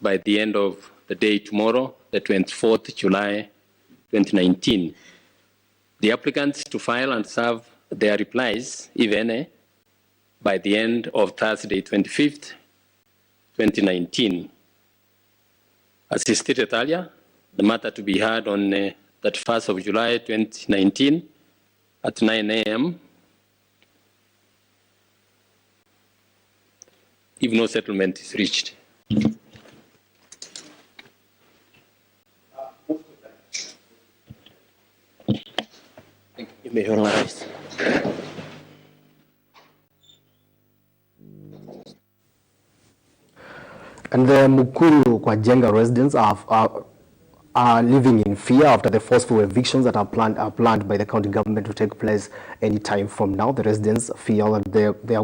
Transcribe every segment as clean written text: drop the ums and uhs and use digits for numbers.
by the end of the day tomorrow, the 24th July 2019. The applicants to file and serve their replies, if any, by the end of Thursday, 25th, 2019. As stated earlier, the matter to be heard on 31st of July 2019 at 9 a.m. if no settlement is reached. You may rise. And the Mukuru Kwajenga residents are living in fear after the forceful evictions that are planned by the county government to take place any time from now. The residents feel that they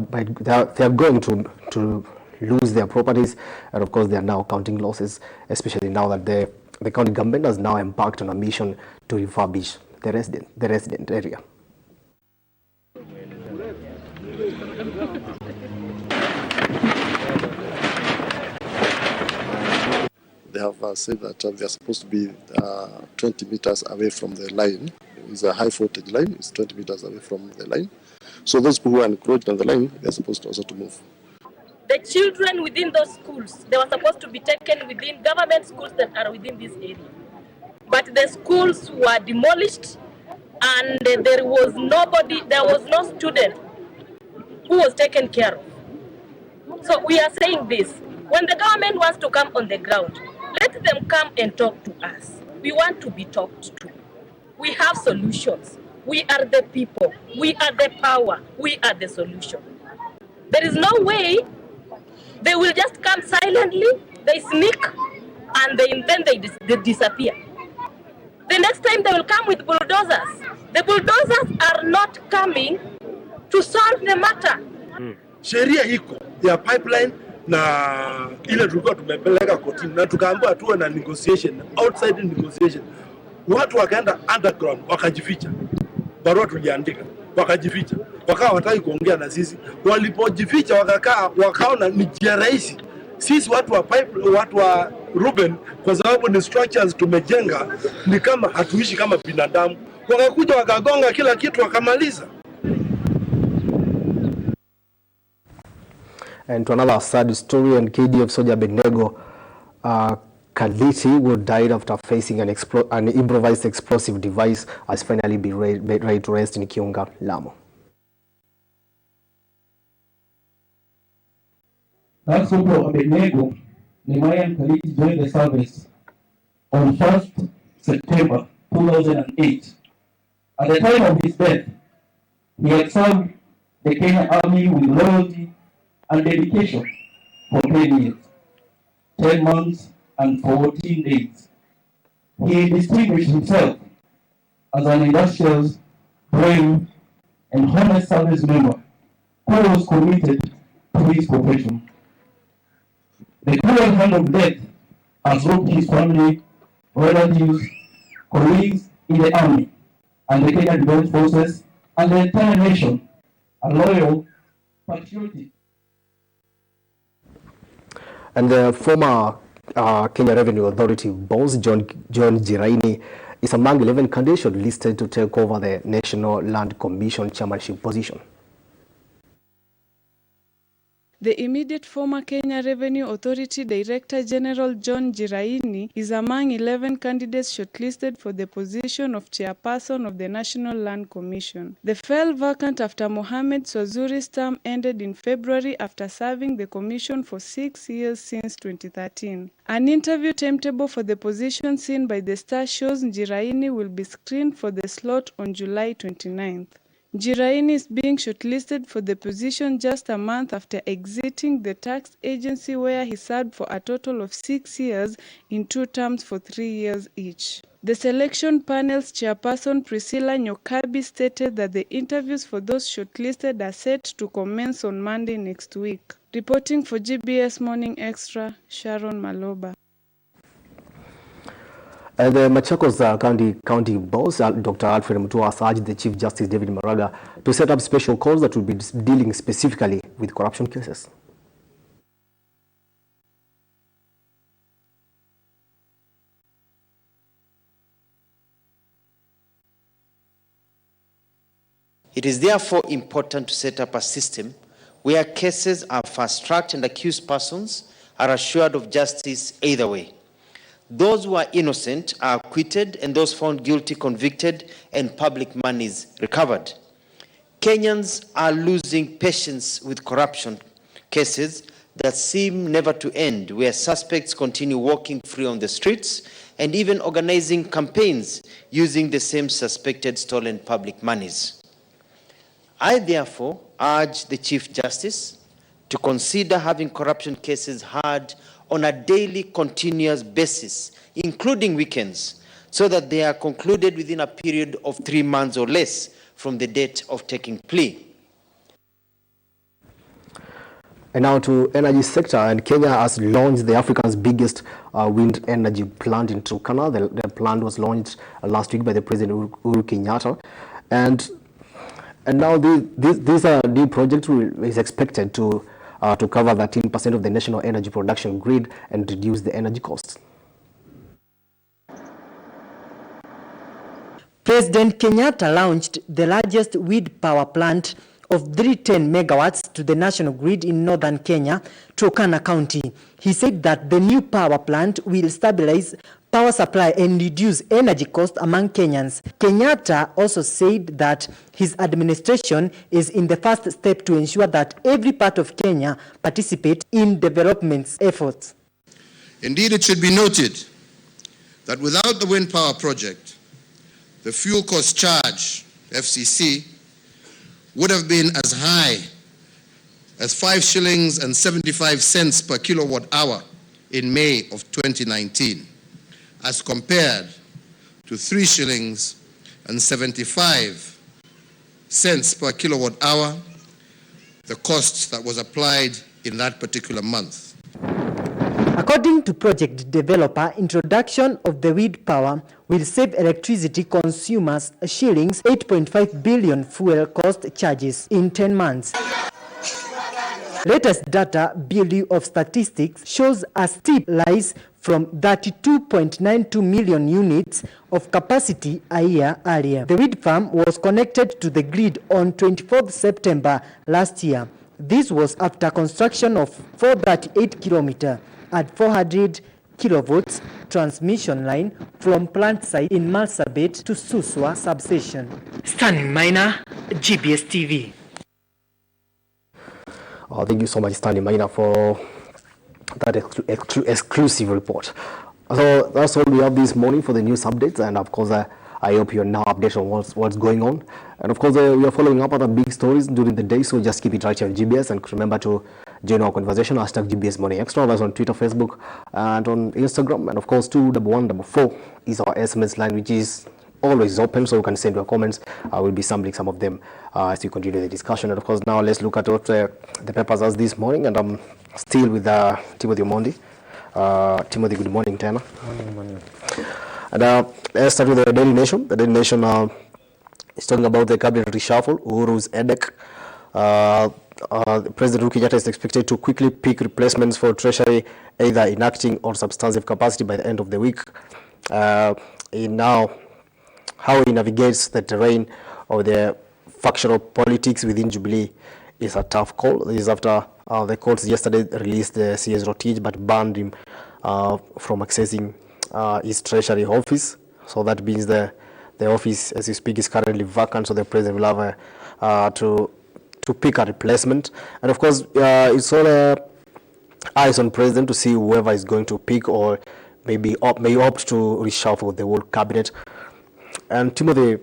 are going to lose their properties, and of course they are now counting losses, especially now that the county government has now embarked on a mission to refurbish the resident area. They have said that they are supposed to be 20 meters away from the line. It's a high voltage line, it's 20 meters away from the line. So those people who are encroached on the line, they are supposed to also to move. The children within those schools, they were supposed to be taken within government schools that are within this area. But the schools were demolished and there was no student who was taken care of. So we are saying this, when the government wants to come on the ground, let them come and talk to us. We want to be talked to. We have solutions. We are the people. We are the power. We are the solution. There is no way they will just come silently, they sneak, and then they disappear. The next time they will come with bulldozers. The bulldozers are not coming to solve the matter. Sheria iko ya pipeline na ile tulikuwa tumepeleka kotini na tukaambiwa tuwe na negotiation, outside negotiation. Watu wakaenda underground wakajificha. Barua tuliandika wakajificha. Wakawa wataki kuongea na sisi. Walipojificha wakaona ni njia rahisi. Sisi watu wa Ruben, kwa sababu ni structures tumejenga, ni kama hatuishi kama binadamu. Wakakuja wakagonga kila kitu wakamaliza. And to another sad story, and KDF soldier Benego Kaliti, who died after facing an improvised explosive device, has finally been laid to rest in Kiunga, Lamu. That soldier Benego Kaliti joined the service on 1st September 2008. At the time of his death, he had served the Kenya Army with loyalty and dedication for 10 years, 10 months and 14 days. He distinguished himself as an industrious, brave, and honest service member who was committed to his profession. The cruel hand of death has robbed his family, relatives, colleagues in the army, and the Kenya Defense Forces, and the entire nation, a loyal, patriotic. And the former Kenya Revenue Authority boss, John Jiraini, is among 11 candidates listed to take over the National Land Commission chairmanship position. The immediate former Kenya Revenue Authority Director General John Jiraini is among 11 candidates shortlisted for the position of chairperson of the National Land Commission. The fell vacant after Mohamed Swazuri's term ended in February after serving the commission for 6 years since 2013. An interview timetable for the position seen by the Star shows Jiraini will be screened for the slot on July 29th. Jiraini is being shortlisted for the position just a month after exiting the tax agency, where he served for a total of 6 years in 2 terms for 3 years each. The selection panel's chairperson Priscilla Nyokabi stated that the interviews for those shortlisted are set to commence on Monday next week. Reporting for GBS Morning Extra, Sharon Maloba. The Machakos County boss, Dr. Alfred Mutua, has urged the Chief Justice David Maraga to set up special courts that will be dealing specifically with corruption cases. It is therefore important to set up a system where cases are fast-tracked and accused persons are assured of justice either way. Those who are innocent are acquitted and those found guilty convicted and public monies recovered. Kenyans are losing patience with corruption cases that seem never to end, where suspects continue walking free on the streets and even organizing campaigns using the same suspected stolen public monies. I therefore urge the Chief Justice to consider having corruption cases heard on a daily, continuous basis, including weekends, so that they are concluded within a period of 3 months or less from the date of taking plea. And now to energy sector, and Kenya has launched the Africa's biggest wind energy plant in Turkana. The plant was launched last week by the President Uhuru Kenyatta, and now this new project is expected to cover 13% of the national energy production grid and reduce the energy costs. President Kenyatta launched the largest wind power plant of 310 megawatts to the national grid in northern Kenya, Turkana County. He said that the new power plant will stabilize power supply and reduce energy costs among Kenyans. Kenyatta also said that his administration is in the first step to ensure that every part of Kenya participates in development efforts. Indeed, it should be noted that without the wind power project, the fuel cost charge, FCC, would have been as high as 5 shillings and 75 cents per kilowatt hour in May of 2019, as compared to 3 shillings and 75 cents per kilowatt hour, the cost that was applied in that particular month. According to project developer, introduction of the wind power will save electricity consumers shillings 8.5 billion fuel cost charges in 10 months. Latest data, Bureau of Statistics, shows a steep rise from 32.92 million units of capacity a year earlier. The wind farm was connected to the grid on 24th September last year. This was after construction of 438 kilometer at 400 kilovolts transmission line from plant site in Marsabit to Suswa substation. Stanley Minor, GBS TV. Thank you so much, Stanley Minor, for that exclusive report. So that's all we have this morning for the news updates, and of course I hope you're now updated on what's going on. And of course we are following up other big stories during the day, so just keep it right here on GBS, and remember to join our conversation, hashtag GBS Morning Extra. That's on Twitter, Facebook, and on Instagram. And of course 21144 is our SMS line, which is always open, so you can send your comments. I will be sampling some of them as you continue the discussion. And of course now let's look at what the papers as this morning, and I'm still with Timothy Omondi. Timothy, good morning, Tana. Good morning. And let's start with the Daily Nation. The Daily Nation is talking about the cabinet reshuffle, Uhuru's headache. President Uhuru Kenyatta is expected to quickly pick replacements for Treasury, either in acting or substantive capacity by the end of the week. Now, how he navigates the terrain of the factional politics within Jubilee is a tough call. This is after the courts yesterday released the CS Rotich but banned him from accessing his Treasury office. So that means the office, as you speak, is currently vacant. So the president will have to pick a replacement. And of course, it's all eyes on president to see whoever is going to pick, or maybe may opt to reshuffle the whole cabinet. And Timothy,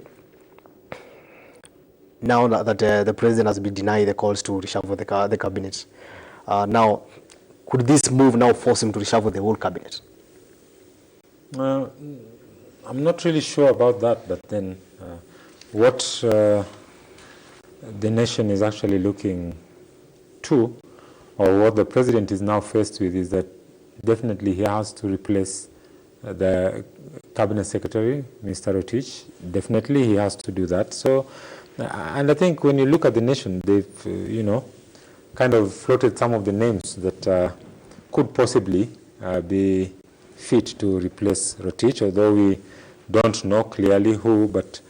now that the president has been denied the calls to reshuffle the cabinet, now could this move now force him to reshuffle the whole cabinet? I'm not really sure about that, but then what the nation is actually looking to, or what the president is now faced with, is that definitely he has to replace the cabinet secretary, Mr. Rotich. Definitely he has to do that. So, and I think when you look at the nation, they've, kind of floated some of the names that could possibly be fit to replace Rotich, although we don't know clearly who, but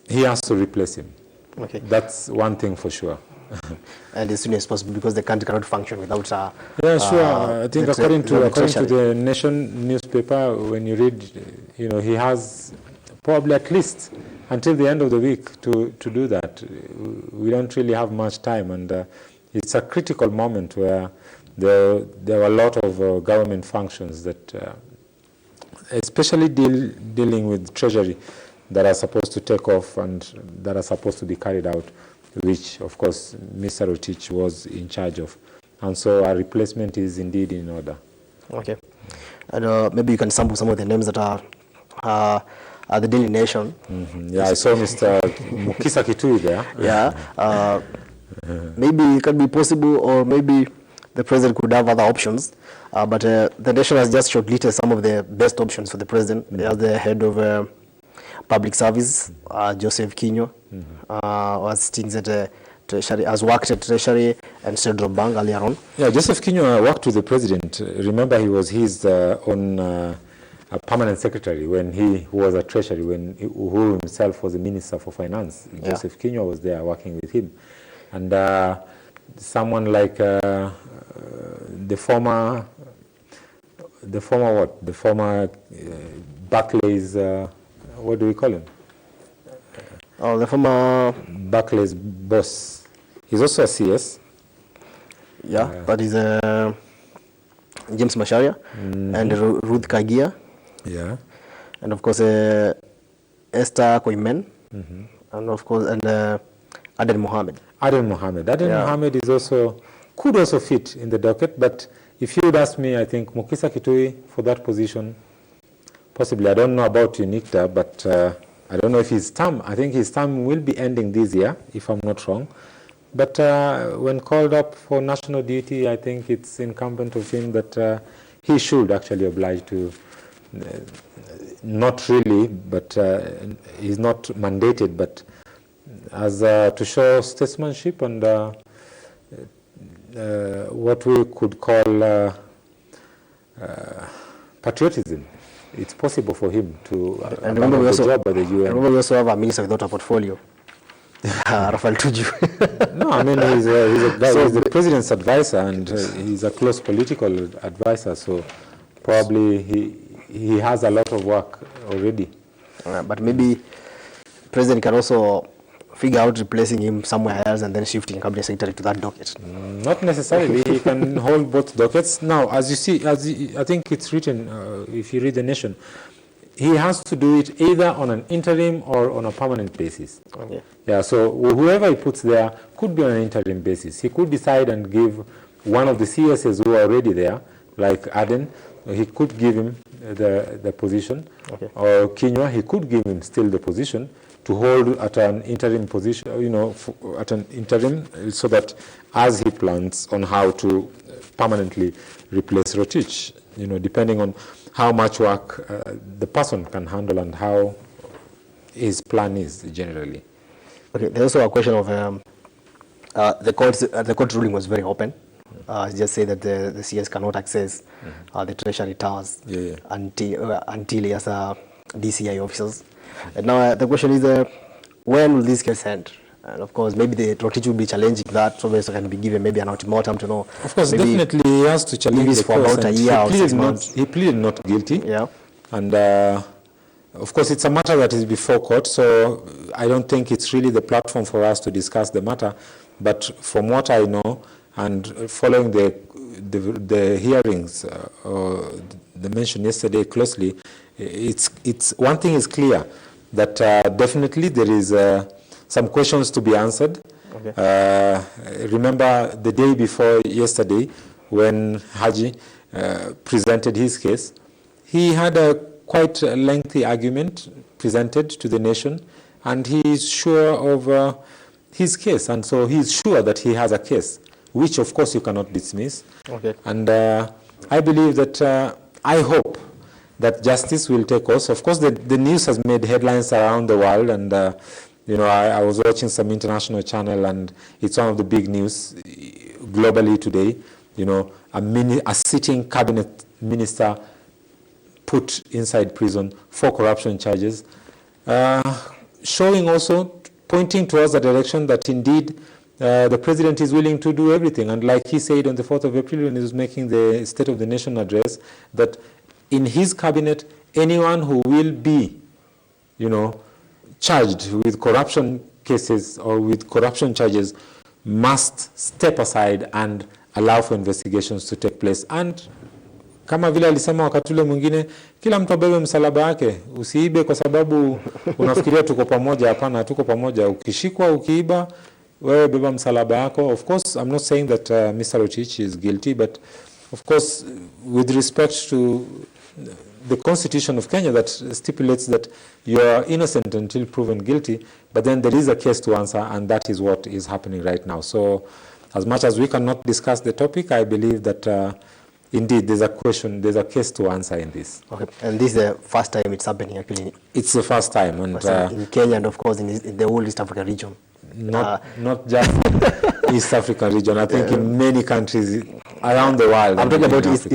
he has to replace him. Okay. That's one thing for sure. And as soon as possible, because the country cannot function without. Yeah, sure. I think according to the Nation newspaper, when you read, he has probably at least until the end of the week to do that. We don't really have much time, and it's a critical moment where there are a lot of government functions that, especially dealing with Treasury, that are supposed to take off and that are supposed to be carried out, which, of course, Mr. Rotich was in charge of. And so our replacement is indeed in order. Okay. And maybe you can sample some of the names that are at the Daily Nation. Mm-hmm. Yeah, I saw Mr. Mukisa Kitui there. Yeah. Maybe it can be possible, or maybe the president could have other options. But the nation has just shortlisted some of the best options for the president. As the head of public service, Joseph Kinyo, was things at Treasury, has worked at Treasury and Central Bank earlier on. Yeah, Joseph Kinyo worked with the president. Remember, he was his own a permanent secretary when he was at Treasury, who himself was the Minister for Finance. Yeah. Joseph Kinyo was there working with him. And someone like the former Barclays, what do we call him? Oh, the former Barclays boss. He's also a CS. Yeah, but he's James Macharia and Ruth Kagia. Yeah. And of course Esther Koimen. And of course Aden Mohammed. Aden Mohammed is could also fit in the docket, but if you would ask me, I think Mukisa Kitui for that position, possibly. I don't know about Unicta, but I don't know if his term, I think his term will be ending this year, if I'm not wrong. But when called up for national duty, I think it's incumbent of him that he should actually oblige to, not really, but he's not mandated, but as to show statesmanship and what we could call patriotism. It's possible for him to remember the job by the UN. Remember we also have a minister without a portfolio, Rafael Tuju. No, I mean he's the president's advisor and he's a close political advisor, so probably he has a lot of work already. But maybe president can also figure out replacing him somewhere else and then shifting cabinet secretary to that docket. Not necessarily. He can hold both dockets. Now, as you see, I think it's written, if you read the Nation, he has to do it either on an interim or on a permanent basis. Okay. Yeah, so whoever he puts there could be on an interim basis. He could decide and give one of the CSs who are already there, like Aden, he could give him the position. Okay. Or Kinyo, he could give him still the position to hold at an interim position, at an interim, so that as he plans on how to permanently replace Rotich, depending on how much work the person can handle and how his plan is generally. Okay, there's also a question of the court ruling was very open. Just say that the CS cannot access the treasury towers until he has DCI officers. And now the question is, when will this get end? And of course, maybe the Rotich will be challenging that, so there can be given maybe an ultimatum to know. Of course, definitely he has to challenge the for about a year or 6 months. He pleaded not guilty. Yeah. And of course, it's a matter that is before court, so I don't think it's really the platform for us to discuss the matter. But from what I know, and following the hearings, the mention yesterday closely, it's one thing is clear, that definitely there is some questions to be answered. Okay. Remember the day before yesterday when Haji presented his case, he had a quite lengthy argument presented to the nation, and he is sure of his case, and so he is sure that he has a case, which of course you cannot dismiss. Okay. And I believe that, I hope that justice will take course. Of course, the news has made headlines around the world, and I was watching some international channel, and it's one of the big news globally today. A sitting cabinet minister put inside prison for corruption charges, showing also pointing towards the direction that indeed the president is willing to do everything. And like he said on the 4th of April when he was making the State of the Nation address, that in his cabinet, anyone who will be, charged with corruption cases or with corruption charges must step aside and allow for investigations to take place. And kama vile alisema wakati ule mwingine, kila mtu abebe msalaba wake, usiibe kwa sababu unafikiria tuko pamoja. Hapana, tuko pamoja. Ukishikwa ukiiba, wewe beba msalaba wako. Of course, I'm not saying that Mr. Rotich is guilty, but of course, with respect to the Constitution of Kenya that stipulates that you are innocent until proven guilty, but then there is a case to answer, and that is what is happening right now. So as much as we cannot discuss the topic, I believe that indeed there's a case to answer in this. Okay, and this is the first time it's happening actually? It's the first time. And in Kenya and of course in the whole East African region. Not just East African region. I think in many countries around the world. I'm talking about East,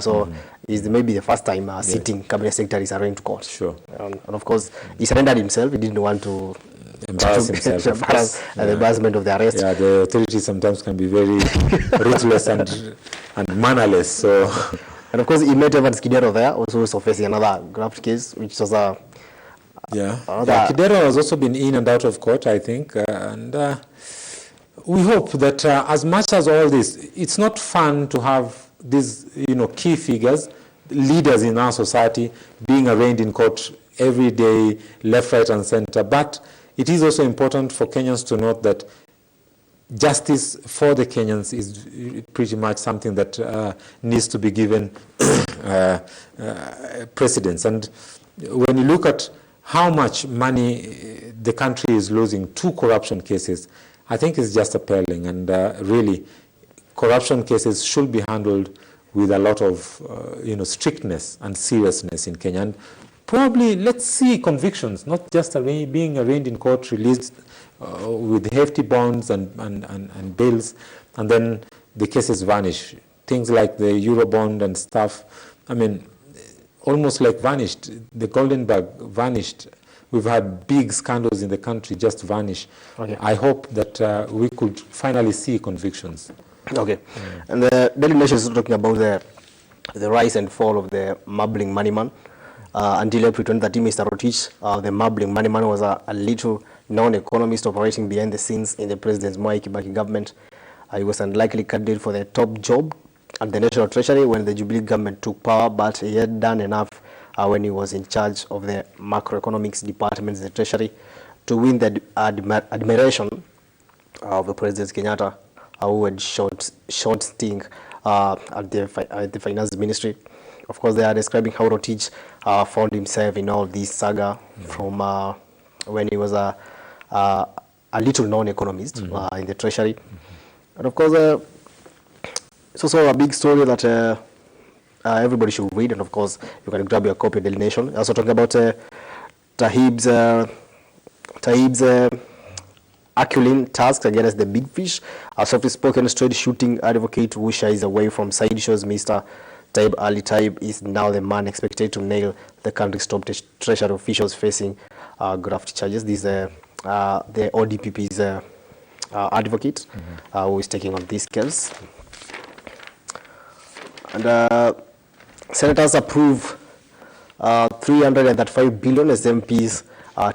so it's maybe the first time sitting cabinet secretary is arraigned to court. Sure. And of course, he surrendered himself. He didn't want to embarrass himself. The embarrassment of the arrest. Yeah, the authorities sometimes can be very ruthless and mannerless. So, and of course, he met Evans Kidero there, also facing another graft case, which was a Kidero has also been in and out of court, I think, and we hope that as much as all this, it's not fun to have these, key figures, leaders in our society being arraigned in court every day, left, right, and center. But it is also important for Kenyans to note that justice for the Kenyans is pretty much something that needs to be given precedence. And when you look at how much money the country is losing to corruption cases, I think it's just appalling. And really, corruption cases should be handled with a lot of strictness and seriousness in Kenya. And probably let's see convictions, not just being arraigned in court, released with hefty bonds and bails, and then the cases vanish. Things like the Eurobond and stuff, almost like vanished. The Golden Bag vanished. We've had big scandals in the country just vanish. Okay. I hope that we could finally see convictions. Okay. And the Daily Nation is talking about the rise and fall of the mumbling money man. Until April 2013, Mr. Rotich, the mumbling money man, was a little known economist operating behind the scenes in the President Mwai Kibaki government. He was unlikely candidate for the top job at the National Treasury when the Jubilee government took power, but he had done enough when he was in charge of the macroeconomics department in the Treasury to win the admiration of the President Kenyatta, who had short stint at the finance ministry. Of course, they are describing how Rotich found himself in all this saga from when he was a little known economist in the Treasury. And of course, it's also a big story that everybody should read, and of course, you can grab your copy of Daily Nation. Also talking about Tahib's Aculin tasks against the big fish. A softly-spoken straight shooting advocate who shies away from side issues, Mr. Taib Ali Taib is now the man expected to nail the country's top treasury officials facing graft charges. This is the ODPP's advocate who is taking on these case. And senators approve 335 billion as MPs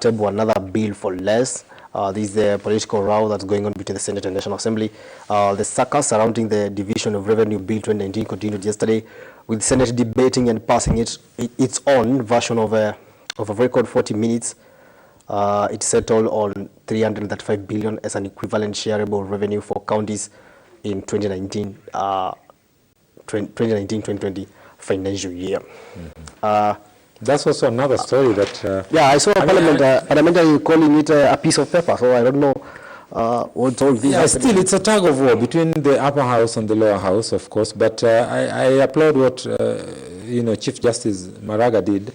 table another bill for less. This is the political row that's going on between the Senate and National Assembly. The circus surrounding the Division of Revenue Bill 2019 continued yesterday, with Senate debating and passing its own version of a record 40 minutes. It settled on 335 billion as an equivalent shareable revenue for counties in 2019-2020 financial year. That's also another story that... I saw parliamentary calling it a piece of paper, so I don't know what's all this. Yeah, still, it's a tug of war between the upper house and the lower house, of course, but I applaud what, Chief Justice Maraga did.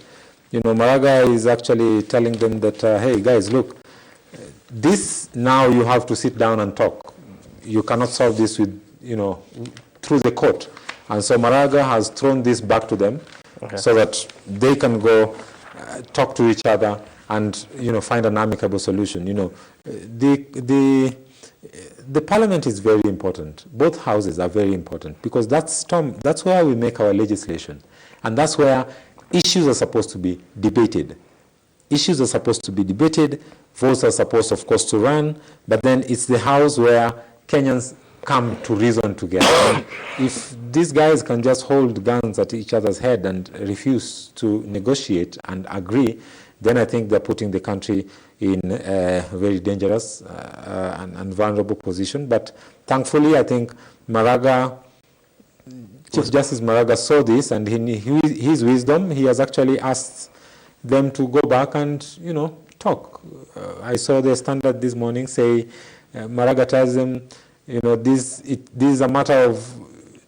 Maraga is actually telling them that, hey, guys, look, this now you have to sit down and talk. You cannot solve this with, through the court. And so Maraga has thrown this back to them so that they can go talk to each other and find an amicable solution. The parliament is very important. Both houses are very important because that's where we make our legislation, and that's where issues are supposed to be debated. Issues are supposed to be debated. Votes are supposed, of course, to run. But then it's the house where Kenyans come to reason together. And if these guys can just hold guns at each other's head and refuse to negotiate and agree, then I think they're putting the country in a very dangerous and vulnerable position. But thankfully, I think Chief Justice Maraga saw this, and in his wisdom, he has actually asked them to go back and, talk. I saw the Standard this morning say, Maraga tells them, this is a matter of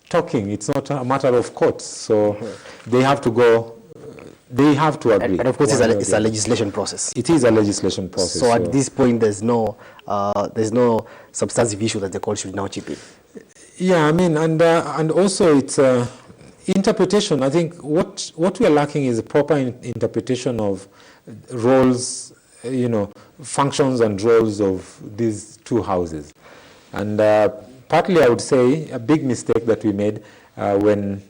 talking. It's not a matter of courts. So they have to go. They have to agree. And of course, it's a legislation process. It is a legislation process. So at this point, there's no substantive issue that the court should now chip in. Yeah, I mean, and also it's interpretation. I think what we are lacking is a proper interpretation of roles, functions and roles of these two houses. And partly, I would say, a big mistake that we made when,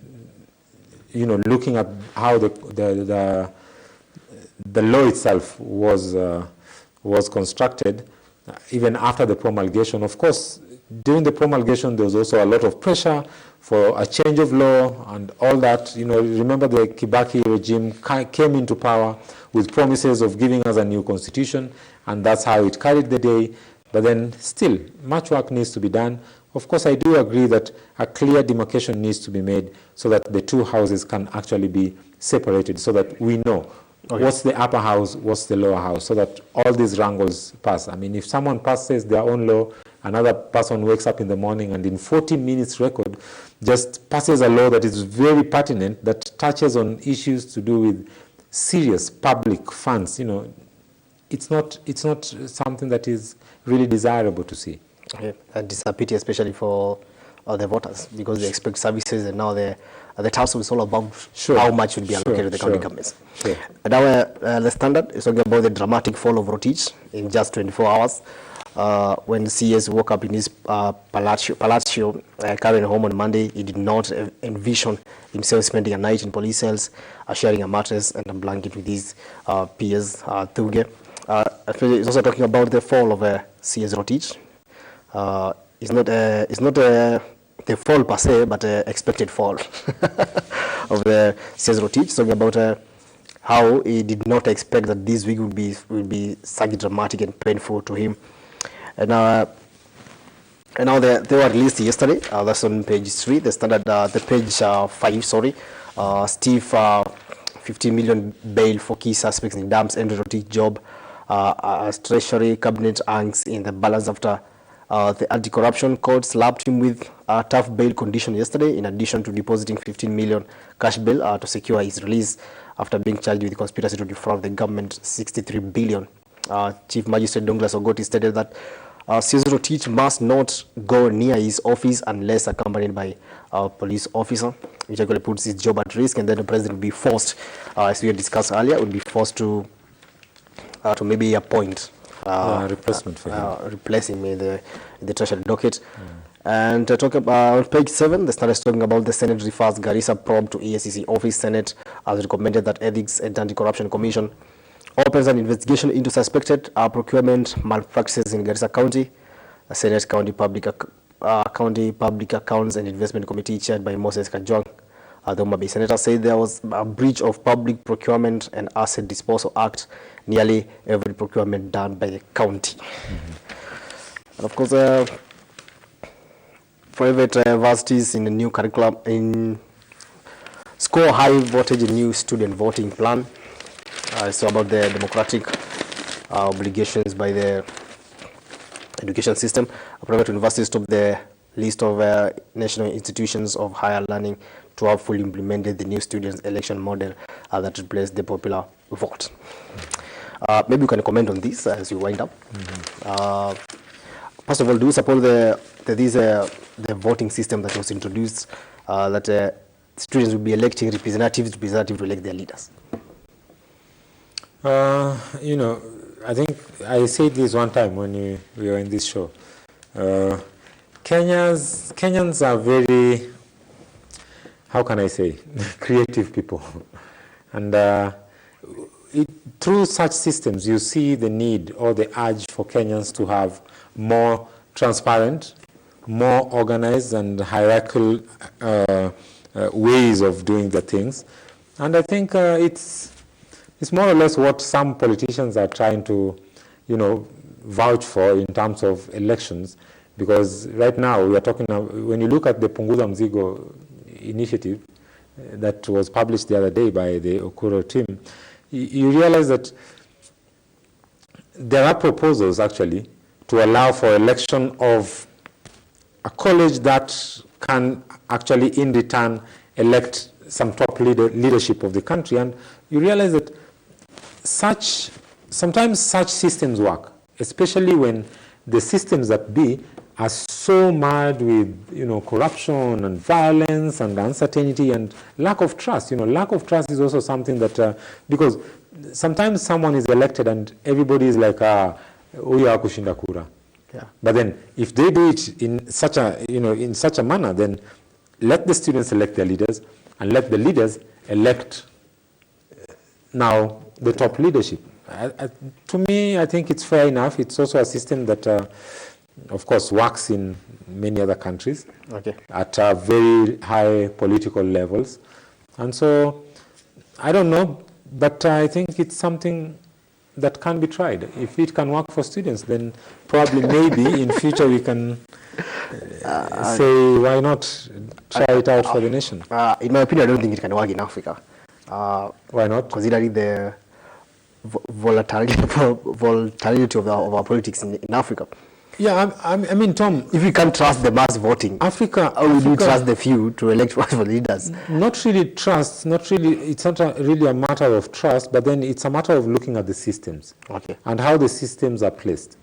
looking at how the law itself was constructed, even after the promulgation. Of course, during the promulgation, there was also a lot of pressure for a change of law and all that. Remember the Kibaki regime came into power with promises of giving us a new constitution, and that's how it carried the day. But then still, much work needs to be done. Of course, I do agree that a clear demarcation needs to be made so that the two houses can actually be separated, so that we know what's the upper house, what's the lower house, so that all these wrangles pass. I mean, if someone passes their own law, another person wakes up in the morning and in 40 minutes record just passes a law that is very pertinent, that touches on issues to do with serious public funds, it's not something that is really desirable to see. Okay. And it's a pity, especially for the voters, because they expect services, and now the task is all about how much should be allocated to the county governments. Sure. And now the Standard is talking about the dramatic fall of Rotich in just 24 hours. When CS woke up in his palazzo carrying home on Monday, he did not envision himself spending a night in police cells, sharing a mattress and a blanket with his peers, Thuge. He's also talking about the fall of CS Rotich. It's not the fall per se, but expected fall of the CS Rotich. Talking about how he did not expect that this week would be such dramatic and painful to him. And now they were released yesterday. That's on page 3. The Standard, the page 5. Sorry, Steve, 15 million bail for key suspects in dams and Rotich job. As Treasury Cabinet hangs in the balance after the anti-corruption court slapped him with a tough bail condition yesterday, in addition to depositing 15 million cash bail to secure his release after being charged with conspiracy to defraud the government 63 billion. Chief Magistrate Douglas Ogoti stated that CS Rotich must not go near his office unless accompanied by a police officer, which actually puts his job at risk, and then the president will be forced, as we had discussed earlier, would be forced to maybe appoint replacement for him. Replace him in the Treasury docket. And talk about page 7, the Standard is talking about the Senate refers Garissa probe to EACC office. Senate has recommended that Ethics and Anti-Corruption Commission opens an investigation into suspected procurement malpractices in Garissa County. The Senate County Public Accounts and Investment Committee, chaired by Moses Kajwang, the Homa Bay senator, said there was a breach of Public Procurement and Asset Disposal Act, nearly every procurement done by the county. And of course, private universities in the new curriculum score high voltage in new student voting plan. So about the democratic obligations by the education system. Private universities top the list of national institutions of higher learning to have fully implemented the new students' election model that replaced the popular vote. Maybe you can comment on this as you wind up. First of all, do you support the voting system that was introduced, that students will be electing representatives to elect their leaders? You know, I think I said this one time when we were in this show. Kenyans are very, how can I say, creative people. And through such systems, you see the need or the urge for Kenyans to have more transparent, more organized and hierarchical ways of doing the things. And I think it's more or less what some politicians are trying to, vouch for in terms of elections. Because right now we are talking, when you look at the Punguza Mzigo initiative that was published the other day by the Okuro team, you realize that there are proposals actually to allow for election of a college that can actually in return elect some top leadership of the country. And you realize that sometimes such systems work, especially when the systems that be are so marred with corruption and violence and uncertainty and lack of trust. Lack of trust is also something that because sometimes someone is elected and everybody is like huyu hakushinda kura. Yeah. But then if they do it in such a manner, then let the students elect their leaders and let the leaders elect now the top leadership. To me, I think it's fair enough. It's also a system that, of course, works in many other countries at very high political levels. And so, I don't know, but I think it's something that can be tried. If it can work for students, then probably maybe in future we can say, why not try it out for the nation? In my opinion, I don't think it can work in Africa. Why not? Considering the volatility of our politics in Africa. Yeah, I mean, Tom, if we can't trust the mass voting, Africa, how would you trust the few to elect for leaders? Not really trust, it's not really a matter of trust, but then it's a matter of looking at the systems and how the systems are placed.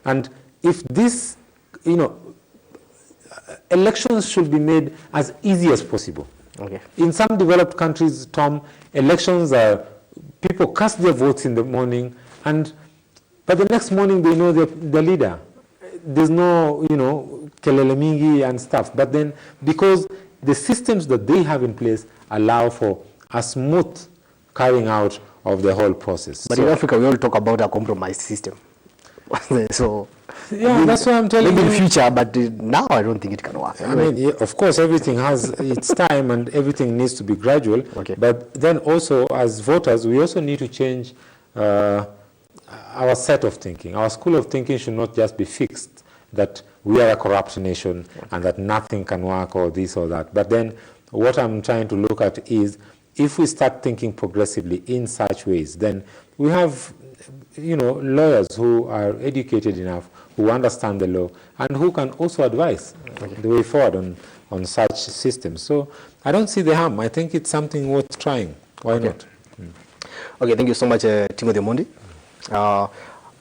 And if this, elections should be made as easy as possible. In some developed countries, Tom, elections are, people cast their votes in the morning, but the next morning they know the leader. There's no, kelele mingi and stuff. But then, because the systems that they have in place allow for a smooth carrying out of the whole process. But in Africa, we all talk about a compromise system. So, yeah, that's what I'm telling you. Maybe in future, but now I don't think it can work. I mean, of course, everything has its time and everything needs to be gradual. But then also, as voters, we also need to change our set of thinking. Our school of thinking should not just be fixed, that we are a corrupt nation and that nothing can work or this or that. But then what I'm trying to look at is, if we start thinking progressively in such ways, then we have lawyers who are educated enough, who understand the law, and who can also advise the way forward on such systems. So I don't see the harm. I think it's something worth trying. Why not? Okay, thank you so much, Timothy Omondi.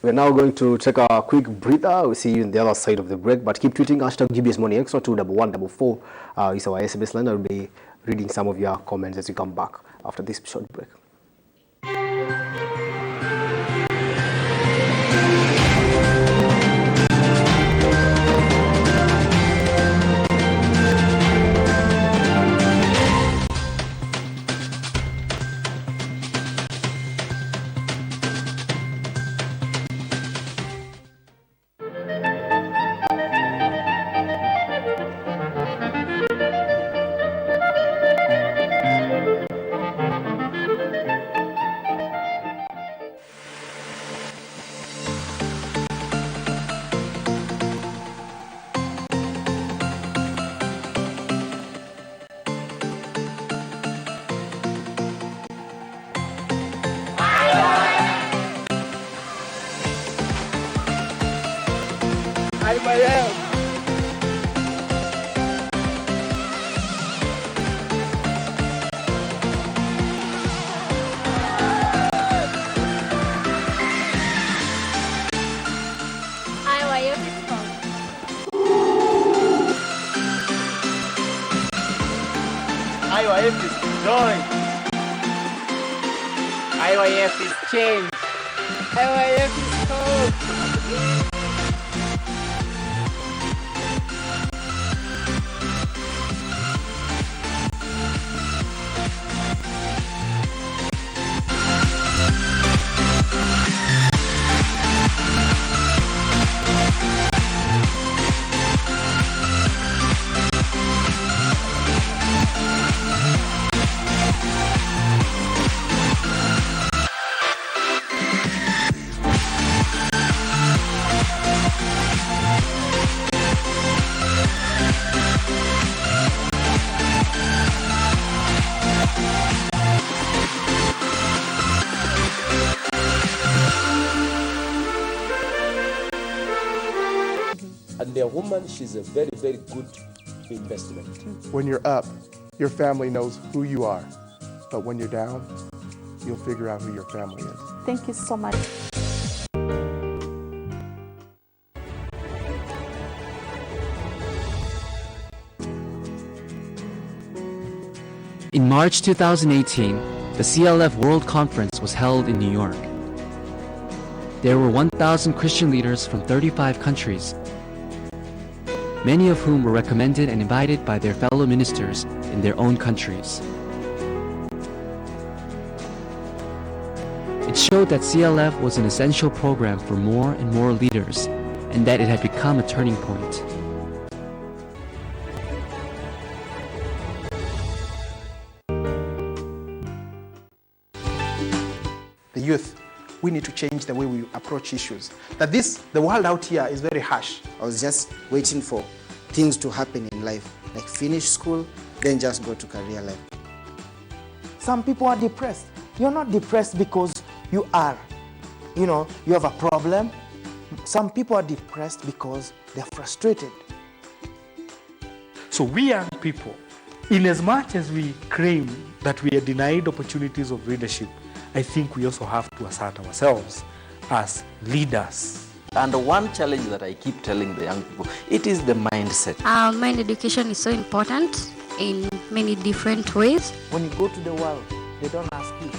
We're now going to take a quick breather. We'll see you on the other side of the break, but keep tweeting #GBS Money Extra 21144 is our SMS line. I'll be reading some of your comments as we come back after this short break. IYF is change. IYF is hope. And a woman, she's a very, very good investment. When you're up, your family knows who you are. But when you're down, you'll figure out who your family is. Thank you so much. In March 2018, the CLF World Conference was held in New York. There were 1,000 Christian leaders from 35 countries, many of whom were recommended and invited by their fellow ministers in their own countries. It showed that CLF was an essential program for more and more leaders, and that it had become a turning point. The youth, we need to change the way we approach issues. The world out here is very harsh. I was just waiting for things to happen in life, like finish school, then just go to career life. Some people are depressed. You're not depressed because you are, you have a problem. Some people are depressed because they're frustrated. So we young people, in as much as we claim that we are denied opportunities of leadership, I think we also have to assert ourselves as leaders. And one challenge that I keep telling the young people, it is the mindset. Mind education is so important in many different ways. When you go to the world, they don't ask you,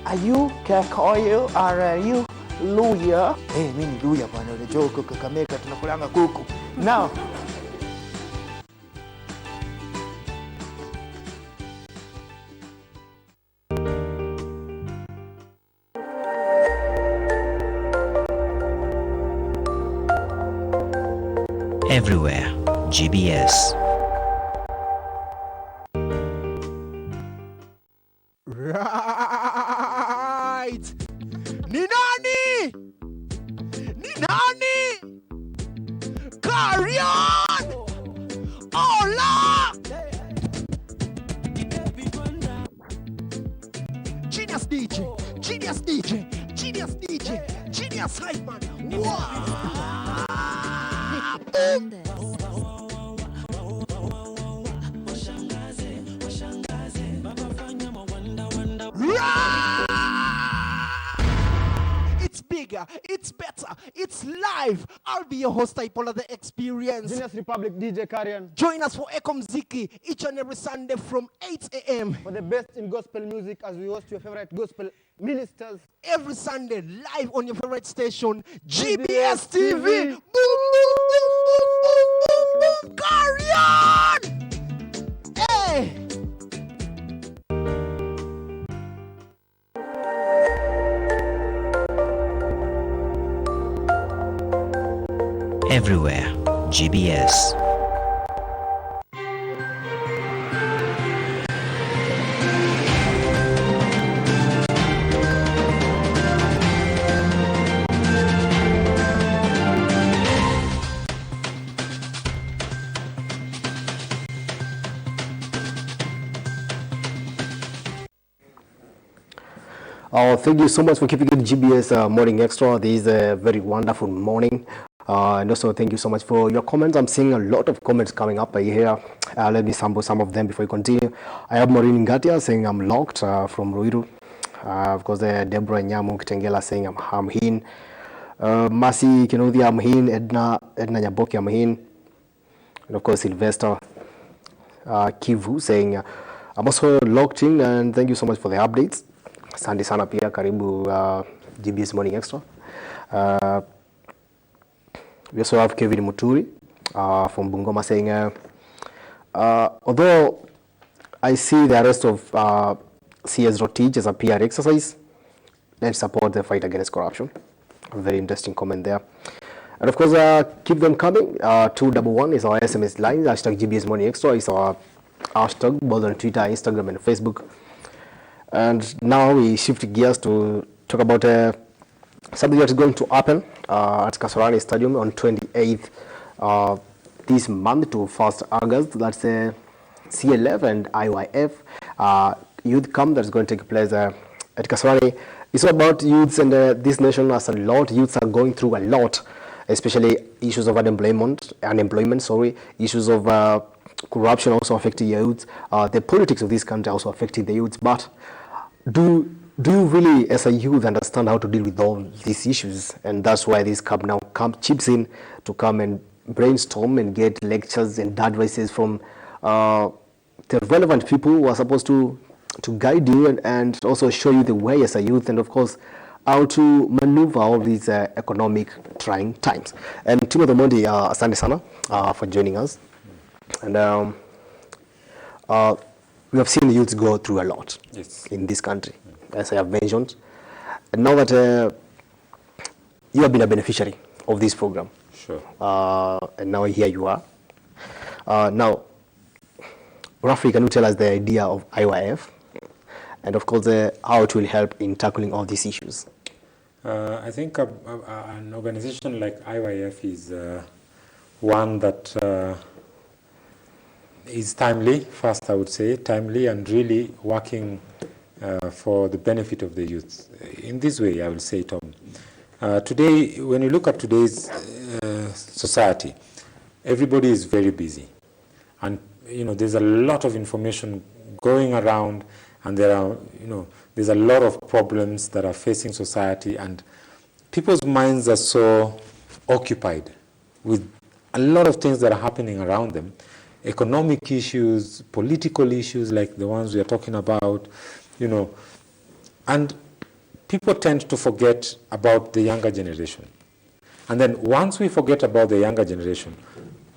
are you Kikuyu or are you Luya? Hey, mimi Luya bwana, unajua huko Kakamega tunakulanga kuku. Now, Everywhere, GBS. right. Ni nani? Ni nani? Carry on. Hola. Genius DJ, genius DJ, genius DJ, genius hype man. Wow. It's bigger, it's better, it's live. I'll be your host, Ipola the Experience. Genius Republic DJ Karian. Join us for Eko Mziki each and every Sunday from 8 a.m. for the best in gospel music as we host your favorite gospel ministers. Every Sunday, live on your favorite station, GBS TV. Carry on! Hey! Everywhere, GBS. Thank you so much for keeping it GBS Morning Extra. This is a very wonderful morning. And also thank you so much for your comments. I'm seeing a lot of comments coming up here. Let me sample some of them before we continue. I have Maureen Ngatia saying I'm locked from Ruiru. Of course, Deborah Nyamu Kitengela saying I'm in. Masi Kinuthi I'm in. Edna Nyaboki I'm in. And of course, Sylvester Kivu saying I'm also locked in, and thank you so much for the updates. Asante sana pia, karibu GBS Morning Extra. We also have Kevin Muturi from Bungoma saying, although I see the arrest of CS Rotich as a PR exercise, let's support the fight against corruption. A very interesting comment there. And of course, keep them coming. 211 is our SMS line. Hashtag GBS Morning Extra is our hashtag, both on Twitter, Instagram, and Facebook. And now we shift gears to talk about something that is going to happen at Kasarani Stadium on 28th this month to 1st August. That's the CLF and IYF youth camp that's going to take place at Kasarani. It's all about youths, and this nation has a lot. Youths are going through a lot, especially issues of unemployment, issues of corruption also affecting youth. The politics of this country also affecting the youth. But do you really, as a youth, understand how to deal with all these issues? And that's why this camp now chips in to come and brainstorm and get lectures and advices from the relevant people who are supposed to guide you and also show you the way as a youth, and of course how to maneuver all these economic trying times. And Timothy Mondi, asante sana for joining us. And we have seen the youth go through a lot in this country, as I have mentioned. And now that you have been a beneficiary of this program, sure. And now here you are. Now, roughly, can you tell us the idea of IYF, and of course how it will help in tackling all these issues? I think an organization like IYF is one that is timely, first I would say, timely and really working for the benefit of the youth. In this way, I will say, Tom. Today, when you look at today's society, everybody is very busy. And, there's a lot of information going around, and there's a lot of problems that are facing society, and people's minds are so occupied with a lot of things that are happening around them. Economic issues, political issues like the ones we are talking about, and people tend to forget about the younger generation. And then once we forget about the younger generation,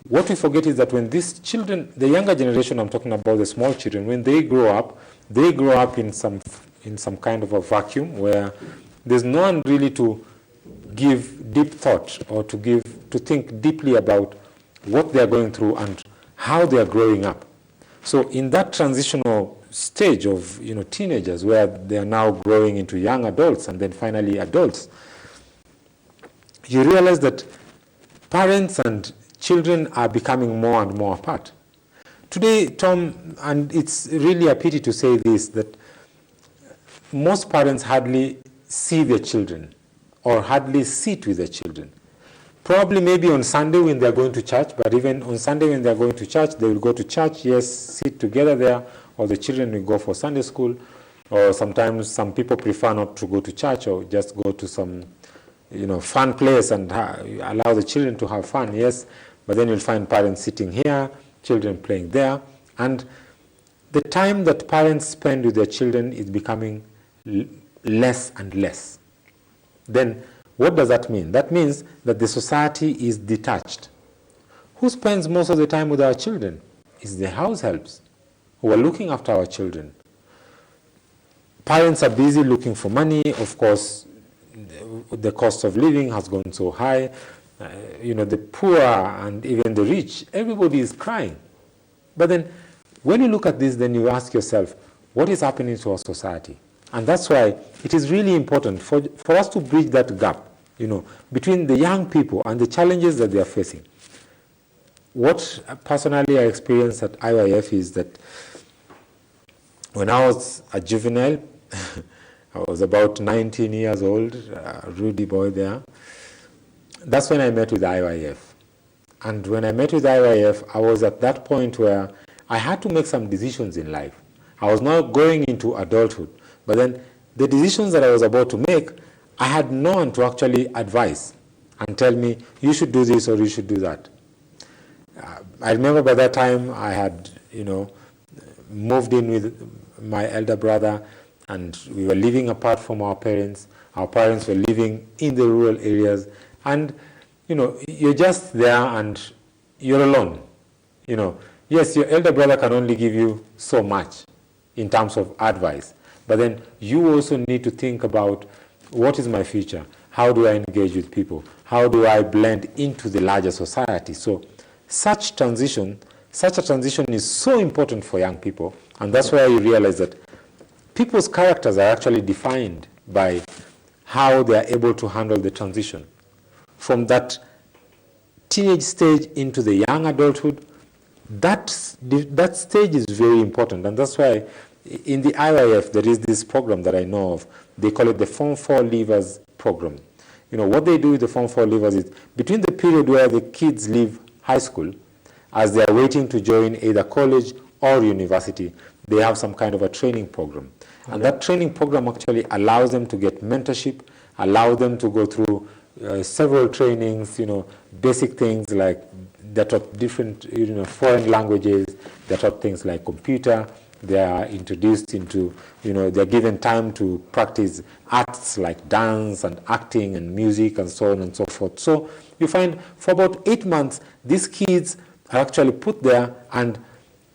what we forget is that when these children, the younger generation, I'm talking about the small children, when they grow up in some kind of a vacuum where there's no one really to give deep thought or to think deeply about what they are going through and how they are growing up. So in that transitional stage of teenagers, where they are now growing into young adults and then finally adults, you realize that parents and children are becoming more and more apart. Today, Tom, and it's really a pity to say this, that most parents hardly see their children or hardly sit with their children. Probably maybe on Sunday when they're going to church, but even on Sunday when they're going to church, they will go to church, yes, sit together there, or the children will go for Sunday school, or sometimes some people prefer not to go to church or just go to some fun place and allow the children to have fun, yes, but then you'll find parents sitting here, children playing there, and the time that parents spend with their children is becoming less and less. Then what does that mean? That means that the society is detached. Who spends most of the time with our children? It's the house helps who are looking after our children. Parents are busy looking for money. Of course, the cost of living has gone so high. The poor and even the rich, everybody is crying. But then when you look at this, then you ask yourself, what is happening to our society? And that's why it is really important for us to bridge that gap, between the young people and the challenges that they are facing. What personally I experienced at IYF is that when I was a juvenile, I was about 19 years old, a ruddy boy there. That's when I met with IYF. And when I met with IYF, I was at that point where I had to make some decisions in life. I was now going into adulthood. But then the decisions that I was about to make, I had no one to actually advise and tell me, you should do this or you should do that. I remember by that time I had, moved in with my elder brother, and we were living apart from our parents. Our parents were living in the rural areas, and you're just there and you're alone. Yes, your elder brother can only give you so much in terms of advice, but then you also need to think about, what is my future? How do I engage with people? How do I blend into the larger society? So such a transition is so important for young people, and that's why you realize that people's characters are actually defined by how they are able to handle the transition from that teenage stage into the young adulthood. That stage is very important, and that's why in the IYF there is this program that I know of. They call it the Form 4 Leavers program. What they do with the Form 4 Leavers is, between the period where the kids leave high school, as they are waiting to join either college or university, they have some kind of a training program. And that training program actually allows them to get mentorship, allow them to go through several trainings, basic things like they're taught different, foreign languages, they're taught things like computer, they are introduced into, they're given time to practice arts like dance and acting and music and so on and so forth. So you find for about 8 months, these kids are actually put there and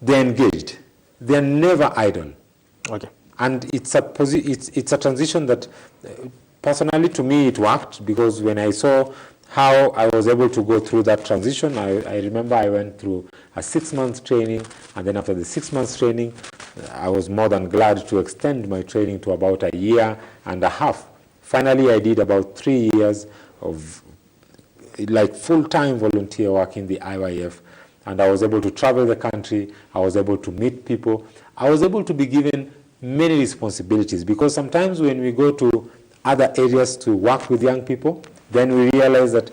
they're engaged. They're never idle. Okay. And it's a transition that, personally to me, it worked, because when I saw how I was able to go through that transition, I remember I went through a 6-month training, and then after the 6 months training, I was more than glad to extend my training to about 1.5 years. Finally, I did about 3 years of like full-time volunteer work in the IYF, and I was able to travel the country, I was able to meet people, I was able to be given many responsibilities, because sometimes when we go to other areas to work with young people, then we realize that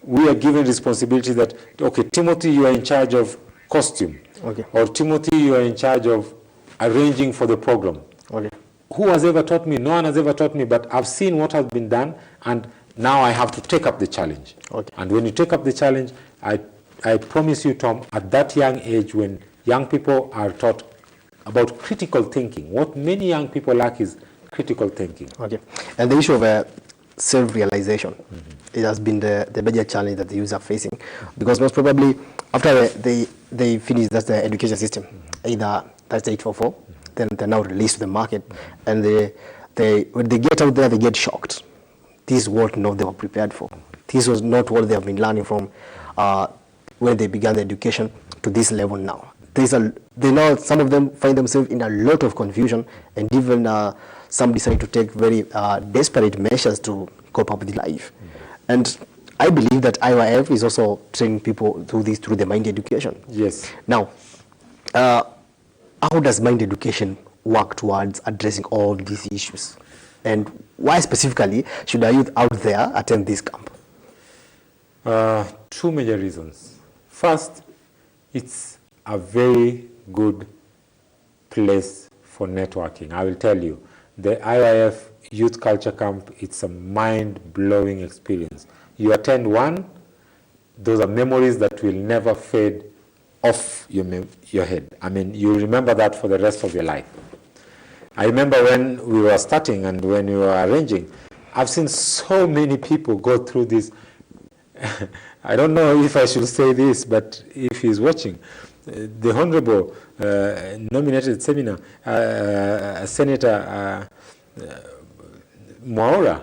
we are given responsibility that, okay, Timothy, you are in charge of costume. Okay. Or Timothy, you are in charge of arranging for the program. Okay. Who has ever taught me? No one has ever taught me, but I've seen what has been done, and now I have to take up the challenge. Okay. And when you take up the challenge, I promise you, Tom, at that young age, when young people are taught about critical thinking, what many young people lack is critical thinking. Okay. And the issue of self-realization, it has been the major challenge that the youth are facing, because most probably after they finish that's the education system, either that's the 844, then they're now released to the market, and when they get out there, they get shocked. This is what they were prepared for. This was not what they have been learning from when they began the education to this level now. Some of them find themselves in a lot of confusion, and even some decide to take very desperate measures to cope up with life. And I believe that IYF is also training people through the mind education. Yes. Now, how does mind education work towards addressing all these issues? And why specifically should a youth out there attend this camp? 2 major reasons. First, it's a very good place for networking. I will tell you, the IYF Youth Culture Camp, it's a mind-blowing experience. You attend one, those are memories that will never fade off your head. I mean, you remember that for the rest of your life. I remember when we were starting and when we were arranging, I've seen so many people go through this. I don't know if I should say this, but if he's watching, the Honorable nominated Senator Mwaura.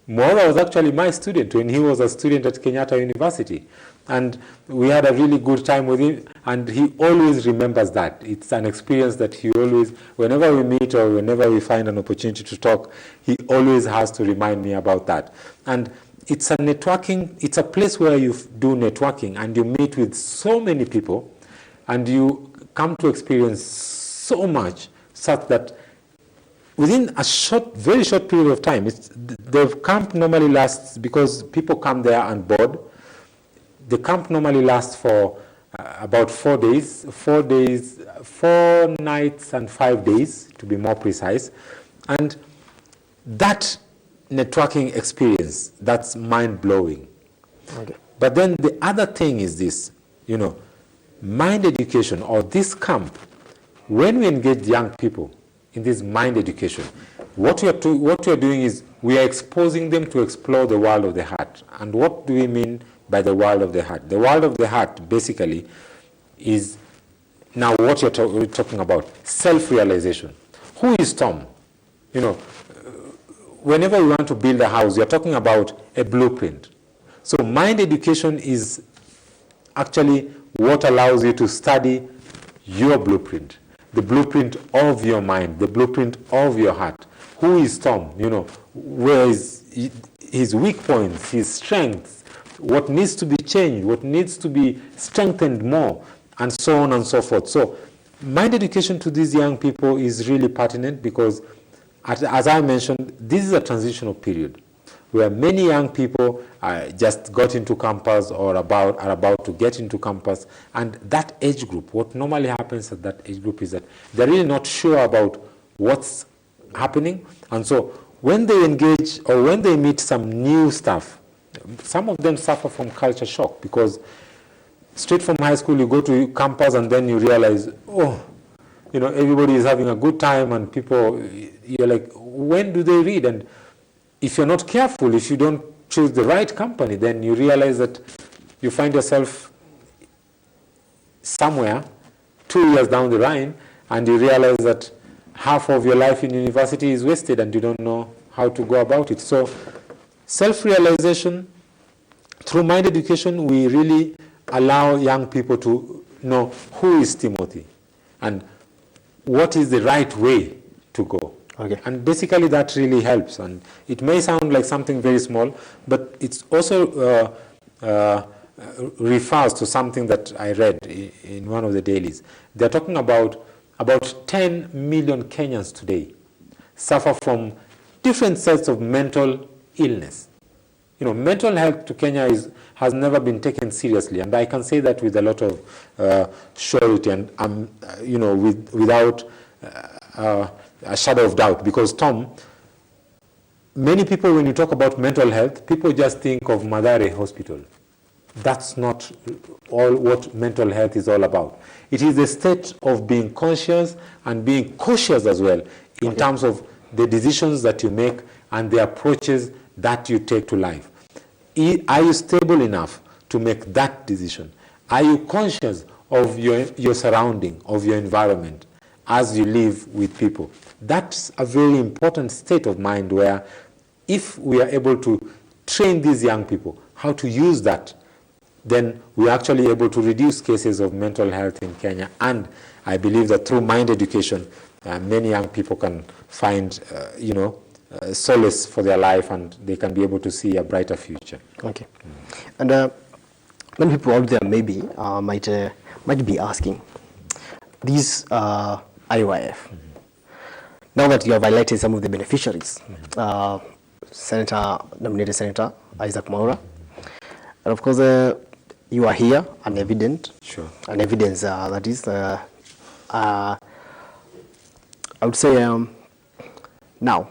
Mwaura was actually my student when he was a student at Kenyatta University. And we had a really good time with him, and he always remembers that. It's an experience that he always, whenever we meet or whenever we find an opportunity to talk, he always has to remind me about that. And it's a networking, it's a place where you do networking and you meet with so many people and you come to experience so much, such that within a very short period of time, the camp normally lasts, because people come there and board. The camp normally lasts for about 4 days, 4 nights and 5 days, to be more precise. And that networking experience, that's mind-blowing. Okay. But then the other thing is this, mind education or this camp, when we engage young people, in this mind education. What we are doing is we are exposing them to explore the world of the heart. And what do we mean by the world of the heart? The world of the heart basically is now what we're talking about, self-realization. Who is Tom? You know, whenever we want to build a house, you're talking about a blueprint. So mind education is actually what allows you to study your blueprint, the blueprint of your mind, the blueprint of your heart. Who is Tom? You know, where is his weak points, his strengths, what needs to be changed, what needs to be strengthened more, and so on and so forth. So mind education to these young people is really pertinent because, as I mentioned, this is a transitional period where many young people just got into campus or are about to get into campus. And that age group, what normally happens at that age group is that they're really not sure about what's happening. And so when they engage or when they meet some new stuff, some of them suffer from culture shock because straight from high school you go to campus and then you realize, oh, you know, everybody is having a good time and people, you're like, when do they read? And if you're not careful, if you don't choose the right company, then you realize that you find yourself somewhere 2 years down the line and you realize that half of your life in university is wasted and you don't know how to go about it. So self-realization, through mind education, we really allow young people to know who is Timothy and what is the right way to go. Okay. And basically that really helps. And it may sound like something very small, but it's also refers to something that I read in one of the dailies. They're talking about 10 million Kenyans today suffer from different sets of mental illness. You know, mental health to Kenya has never been taken seriously, and I can say that with a lot of surety and you know, without a shadow of doubt. Because Tom, many people, when you talk about mental health, people just think of Mathare Hospital. That's not all what mental health is all about. It is a state of being conscious and being cautious as well in terms of the decisions that you make and the approaches that you take to life. Are you stable enough to make that decision? Are you conscious of your surrounding, of your environment as you live with people? That's a very important state of mind where if we are able to train these young people how to use that, then we're actually able to reduce cases of mental health in Kenya. And I believe that through mind education, many young people can find, you know, solace for their life and they can be able to see a brighter future. Okay. And many people out there maybe might be asking, these IYF, now that you have highlighted some of the beneficiaries, nominated Senator Isaac Mwaura, and of course you are here and evident, sure, and evidence that is, I would say now,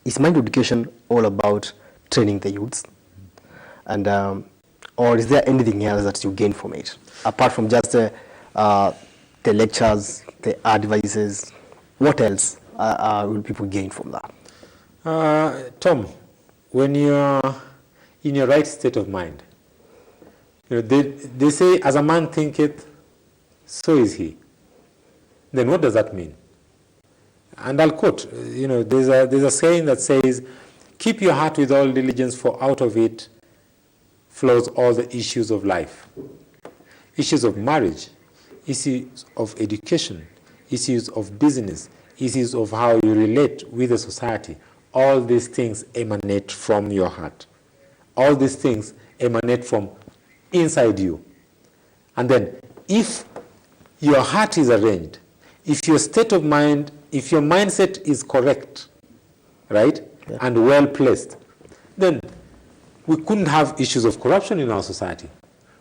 is mind education all about training the youths? And or is there anything else that you gain from it, apart from just the lectures, the advices? What else will people gain from that? Tom, when you're in your right state of mind, you know, they say, as a man thinketh, so is he. Then what does that mean? And I'll quote, you know, there's a saying that says, keep your heart with all diligence, for out of it flows all the issues of life. Issues of marriage, issues of education, issues of business, issues of how you relate with the society. All these things emanate from your heart. All these things emanate from inside you. And then if your heart is arranged, if your state of mind, if your mindset is correct, right, and well placed, then we couldn't have issues of corruption in our society.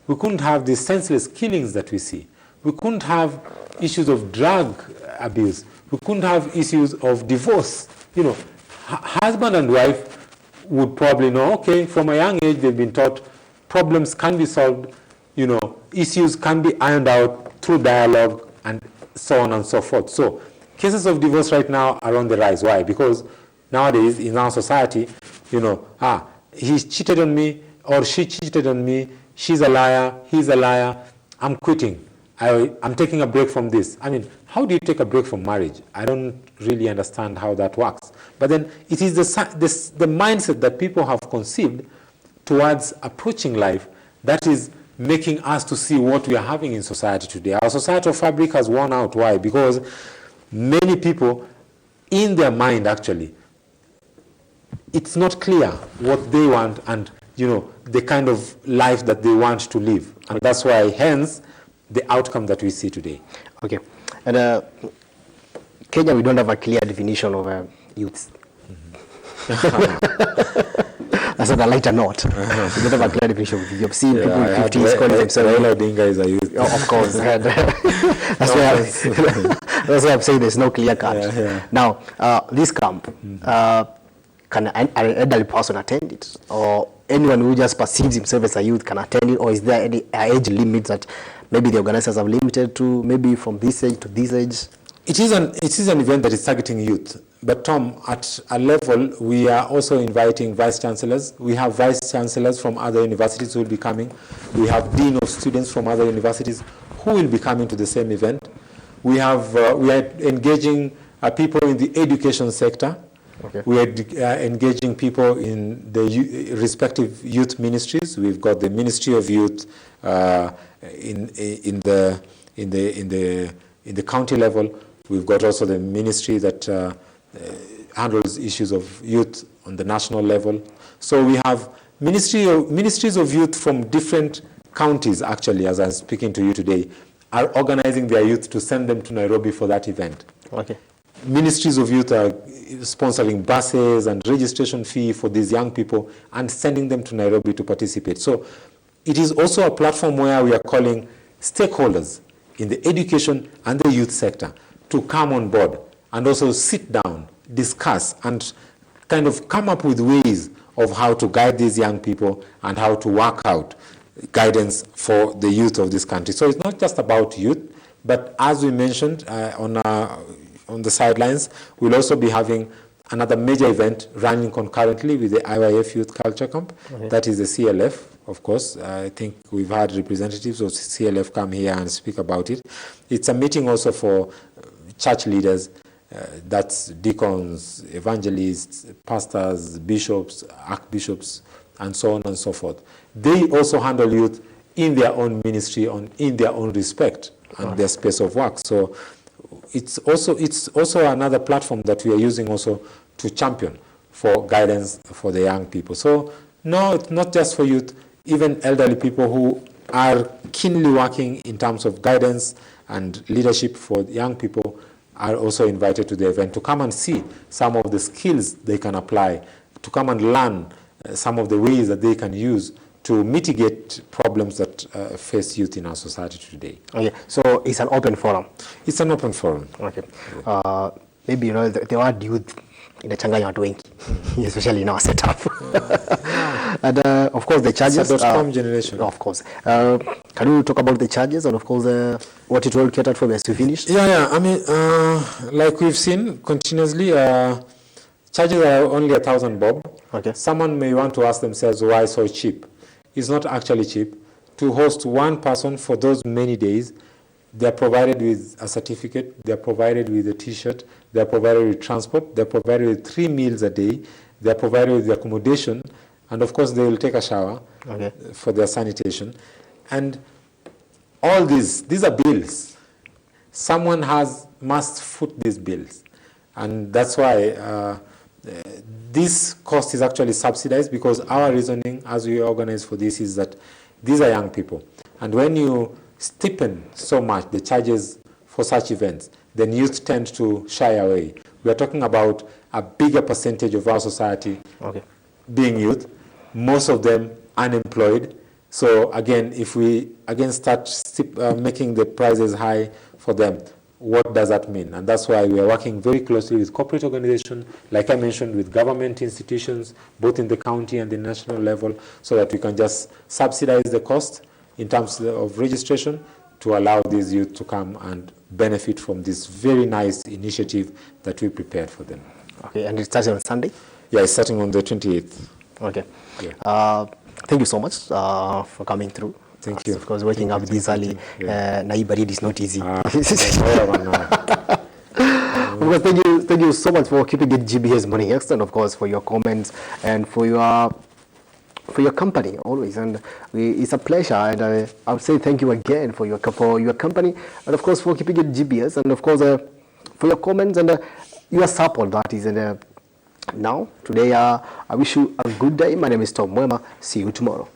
We couldn't have the senseless killings that we see. We couldn't have issues of drug abuse. We couldn't have issues of divorce. You know, husband and wife would probably know, okay, from a young age they've been taught problems can be solved, you know, issues can be ironed out through dialogue and so on and so forth. So Cases of divorce right now are on the rise. Why? Because nowadays in our society, he cheated on me or she cheated on me, she's a liar, he's a liar, I'm quitting. I'm taking a break from this. I mean, how do you take a break from marriage? I don't really understand how that works. But then it is the mindset that people have conceived towards approaching life that is making us to see what we are having in society today. Our societal fabric has worn out. Why? Because many people, in their mind actually, it's not clear what they want and the kind of life that they want to live. And that's why, hence, the outcome that we see today. Okay. And Kenya, we don't have a clear definition of youth. That's on a lighter note. We don't have a clear definition of youth. You've seen people in 50s calling themselves. Raila Odinga is a youth. Oh, of course. That's why I'm saying there's no clear cut. Yeah. Now, this camp, can an elderly person attend it? Or anyone who just perceives himself as a youth can attend it? Or is there any age limit that maybe the organizers have limited to, maybe from this age to this age? It is an event that is targeting youth. But Tom, at a level, we are also inviting vice chancellors. We have vice chancellors from other universities who will be coming. We have dean of students from other universities who will be coming to the same event. We are engaging people in the education sector. Okay. We are engaging people in the respective youth ministries. We've got the Ministry of Youth in the county level. We've got also the ministry that handles issues of youth on the national level. So we have ministries of youth from different counties, actually, as I'm speaking to you today, are organizing their youth to send them to Nairobi for that event. Okay. Ministries of youth are sponsoring buses and registration fee for these young people and sending them to Nairobi to participate. So it is also a platform where we are calling stakeholders in the education and the youth sector to come on board and also sit down, discuss, and kind of come up with ways of how to guide these young people and how to work out guidance for the youth of this country. So it's not just about youth, but as we mentioned on the sidelines, we'll also be having another major event running concurrently with the IYF Youth Culture Camp. Okay. That is the CLF, of course. I think we've had representatives of CLF come here and speak about it. It's a meeting also for church leaders, that's deacons, evangelists, pastors, bishops, archbishops, and so on and so forth. They also handle youth in their own ministry, in their own respect and their space of work. So it's also another platform that we are using also to champion for guidance for the young people. So no, it's not just for youth, even elderly people who are keenly working in terms of guidance and leadership for young people are also invited to the event to come and see some of the skills they can apply, to come and learn some of the ways that they can use to mitigate problems that face youth in our society today. Okay, so it's an open forum. It's an open forum. Okay. Maybe the word youth inachanganya watu wengi, especially in our setup. And of course the charges. Generation. Of course. Can you talk about the charges and of course what it all catered for as we finish? Yeah. I mean, like we've seen continuously, charges are only 1,000 bob. Okay. Someone may want to ask themselves why so cheap. It's not actually cheap. To host one person for those many days, they're provided with a certificate, they're provided with a t-shirt, they're provided with transport, they're provided with 3 meals a day, they're provided with accommodation, and of course they will take a shower for their sanitation. And all these are bills. Someone must foot these bills. And that's why this cost is actually subsidized, because our reasoning as we organize for this is that these are young people. And when you steepen so much the charges for such events, then youth tend to shy away. We are talking about a bigger percentage of our society being youth, most of them unemployed. So again, if we start making the prices high for them, what does that mean? And that's why we are working very closely with corporate organizations, like I mentioned, with government institutions, both in the county and the national level, so that we can just subsidize the cost in terms of registration to allow these youth to come and benefit from this very nice initiative that we prepared for them. Okay, and it starts on Sunday? Yeah, it's starting on the 28th. Okay. Yeah. Thank you so much for coming through. Thank you. Of course, waking up this early, Naibarid is not easy. Well, thank you so much for keeping it GBS Morning Extra, and of course for your comments and for your company always. And it's a pleasure, and I would say thank you again for your company, and of course for keeping it GBS, and of course for your comments and your support. That is, and now today I wish you a good day. My name is Tom Mwema. See you tomorrow.